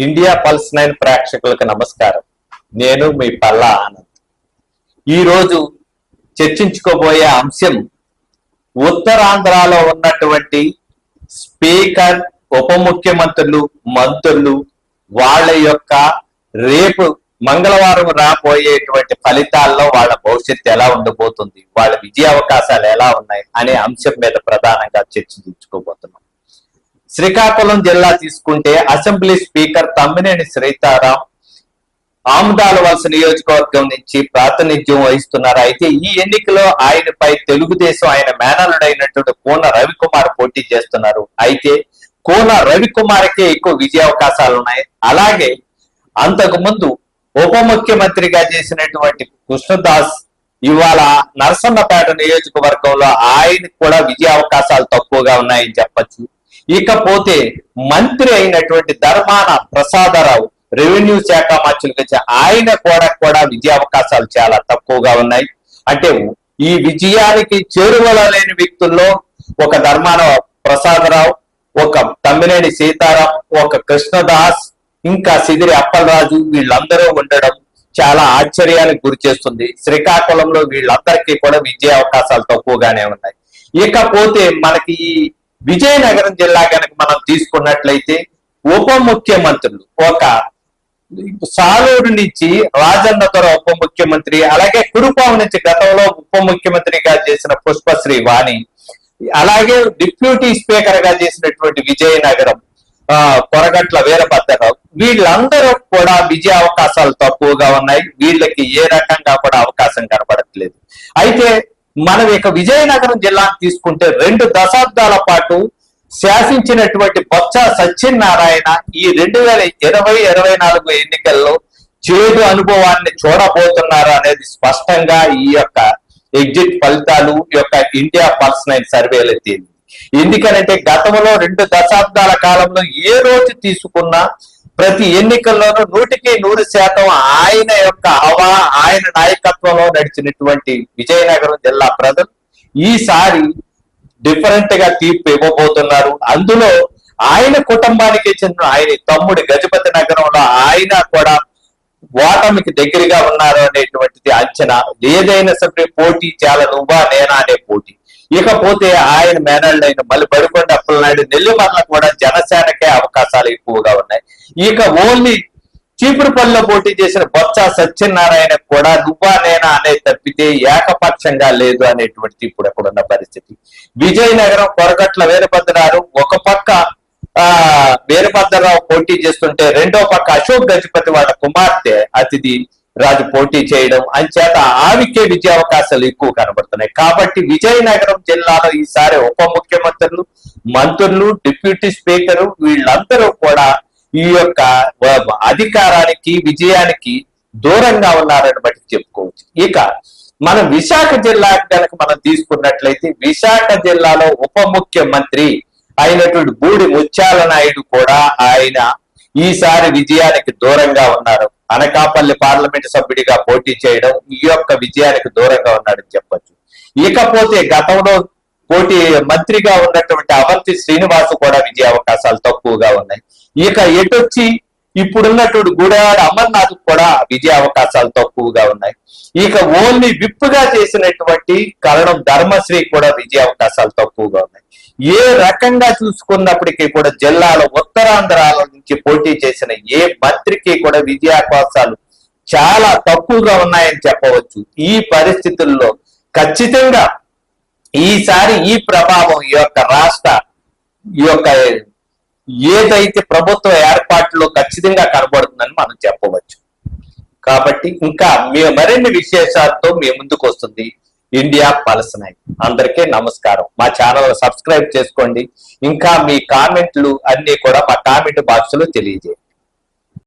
India pulse 9 ప్రేక్షకులకు నమస్కారం. నేను మీ పల్లా ఆనంద్. ఈరోజు చర్చించుకోబోయే అంశం ఉత్తరాంధ్రలో ఉన్నటువంటి స్పీకర్, ఉప ముఖ్యమంత్రులు, మంత్రులు వాళ్ళ యొక్క రేపు మంగళవారం రాబోయేటువంటి ఫలితాల్లో వాళ్ళ భవిష్యత్తు ఎలా ఉండబోతుంది, వాళ్ళ విజయ అవకాశాలు ఎలా ఉన్నాయి అనే అంశం మీద ప్రధానంగా చర్చించుకోబోతున్నాం. శ్రీకాకుళం జిల్లా తీసుకుంటే అసెంబ్లీ స్పీకర్ తమ్మినేని సీతారాం ఆముదాల వలస నియోజకవర్గం నుంచి ప్రాతినిధ్యం వహిస్తున్నారు. అయితే ఈ ఎన్నికలో ఆయనపై తెలుగుదేశం ఆయన మేనలుడైనటువంటి కోన రవికుమార్ పోటీ చేస్తున్నారు. అయితే కోన రవికుమార్కే ఎక్కువ విజయ అవకాశాలు ఉన్నాయి. అలాగే అంతకు ముందు ఉప ముఖ్యమంత్రిగా చేసినటువంటి కృష్ణదాస్ ఇవాళ నరసన్నపేట నియోజకవర్గంలో ఆయనకు కూడా విజయ అవకాశాలు తక్కువగా ఉన్నాయని చెప్పచ్చు. ఇకపోతే మంత్రి అయినటువంటి ధర్మాన ప్రసాదరావు రెవెన్యూ శాఖ మంత్రులుగా ఆయన కూడా విజయ అవకాశాలు చాలా తక్కువగా ఉన్నాయి. అంటే ఈ విజయానికి చేరువలో లేని వ్యక్తుల్లో ఒక ధర్మాన ప్రసాదరావు, ఒక తమ్మినేని సీతారాం, ఒక కృష్ణదాస్, ఇంకా సిదిరి అప్పలరాజు వీళ్ళందరూ ఉండడం చాలా ఆశ్చర్యానికి గురి చేస్తుంది. శ్రీకాకుళంలో వీళ్ళందరికీ కూడా విజయ అవకాశాలు తక్కువగానే ఉన్నాయి. ఇకపోతే మనకి ఈ విజయనగరం జిల్లా కనుక మనం తీసుకున్నట్లయితే ఉప ముఖ్యమంత్రులు ఒక సాలూరు నుంచి రాజన్న దొర ఉప ముఖ్యమంత్రి, అలాగే కురుపాం నుంచి గతంలో ఉప ముఖ్యమంత్రిగా చేసిన పుష్పశ్రీ వాణి, అలాగే డిప్యూటీ స్పీకర్ గా చేసినటువంటి విజయనగరం కొరగట్ల వీరభద్రరావు వీళ్ళందరూ కూడా విజయ అవకాశాలు తక్కువగా ఉన్నాయి. వీళ్ళకి ఏ రకంగా కూడా అవకాశం కనబడట్లేదు. అయితే మనం ఇక విజయనగరం జిల్లాను తీసుకుంటే 2 దశాబ్దాల పాటు శాసించినటువంటి బొత్స సత్యనారాయణ ఈ 2020-24 ఎన్నికల్లో చేదు అనుభవాన్ని చూడబోతున్నారు అనేది స్పష్టంగా ఈ యొక్క ఎగ్జిట్ ఫలితాలు యొక్క ఇండియా పల్స్ 9 సర్వేలు తేలింది. ఎందుకనంటే గతంలో 2 దశాబ్దాల కాలంలో ఏ రోజు తీసుకున్నా ప్రతి ఎన్నికల్లోనూ 100% ఆయన యొక్క హవా, ఆయన నాయకత్వంలో నడిచినటువంటి విజయనగరం జిల్లా ప్రజలు ఈసారి డిఫరెంట్ గా తీర్పు ఇవ్వబోతున్నారు. అందులో ఆయన కుటుంబానికి చెందిన ఆయన తమ్ముడి గజపతి నగరంలో ఆయన కూడా ఓటమికి దగ్గరగా ఉన్నారు అనేటువంటిది అంచనా. ఏదైనా సరే పోటీ చాలా నువ్వా నేనా అనే పోటీ. ఇకపోతే ఆయన మేనల్డైన మళ్ళీ బడికొండ అప్పలనాయుడు, నెల్లిమర్ల కూడా జనసేనకే అవకాశాలు ఎక్కువగా ఉన్నాయి. ఇక ఓన్లీ చీపురుపల్లిలో పోటీ చేసిన బొత్స సత్యనారాయణ కూడా నువ్వా నేనా అనే తప్పితే ఏకపక్షంగా లేదు అనేటువంటిది ఇప్పుడు అక్కడున్న పరిస్థితి. విజయనగరం కొరగట్ల వీరభద్రరావు ఒక పక్క వీరభద్రరావు పోటీ చేస్తుంటే రెండో పక్క అశోక్ గజపతి వాళ్ళ కుమార్తె అతిథి రాజు పోటీ చేయడం అంచేత ఆవికే విజయ అవకాశాలు ఎక్కువ కనబడుతున్నాయి. కాబట్టి విజయనగరం జిల్లాలో ఈసారి ఉప ముఖ్యమంత్రులు, మంత్రులు, డిప్యూటీ స్పీకరు వీళ్ళందరూ కూడా ఈ యొక్క అధికారానికి, విజయానికి దూరంగా ఉన్నారని బట్టి చెప్పుకోవచ్చు. ఇక మనం విశాఖ జిల్లా కనుక మనం తీసుకున్నట్లయితే విశాఖ జిల్లాలో ఉప ముఖ్యమంత్రి అయినటువంటి బూడి ముత్యాల నాయుడు కూడా ఆయన ఈసారి విజయానికి దూరంగా ఉన్నారు. అనకాపల్లి పార్లమెంట్ సభ్యుడిగా పోటీ చేయడం ఈ యొక్క విజయానికి దూరంగా ఉన్నాడని చెప్పొచ్చు. ఇకపోతే గతంలో మంత్రిగా ఉన్నటువంటి అవంతి శ్రీనివాస్ కూడా విజయ అవకాశాలు తక్కువగా ఉన్నాయి. ఇక ఎటొచ్చి ఇప్పుడున్నటువంటి గుడివాడ అమర్నాథ్ కూడా విజయ అవకాశాలు తక్కువగా ఉన్నాయి. ఇక ఓన్లీ విప్పుగా చేసినటువంటి కరణం ధర్మశ్రీ కూడా విజయ అవకాశాలు తక్కువగా ఉన్నాయి. ఏ రకంగా చూసుకున్నప్పటికీ కూడా జిల్లాలో ఉత్తరాంధ్రాల నుంచి పోటీ చేసిన ఏ మంత్రికి కూడా విజయ అవకాశాలు చాలా తక్కువగా ఉన్నాయని చెప్పవచ్చు. ఈ పరిస్థితుల్లో ఖచ్చితంగా ఈసారి ఈ ప్రభావం ఈ యొక్క రాష్ట్ర ఈ యొక్క ఏదైతే ప్రభుత్వ ఏర్పాటులో ఖచ్చితంగా కనబడుతుందని మనం చెప్పవచ్చు. కాబట్టి ఇంకా మరిన్ని విశేషాలతో మీ ముందుకు వస్తుంది ఇండియా పల్స్ 9. అందరికీ నమస్కారం. మా ఛానల్ సబ్స్క్రైబ్ చేసుకోండి. ఇంకా మీ కామెంట్లు అన్ని కూడా మా కామెంట్ బాక్స్ లో తెలియజేయండి.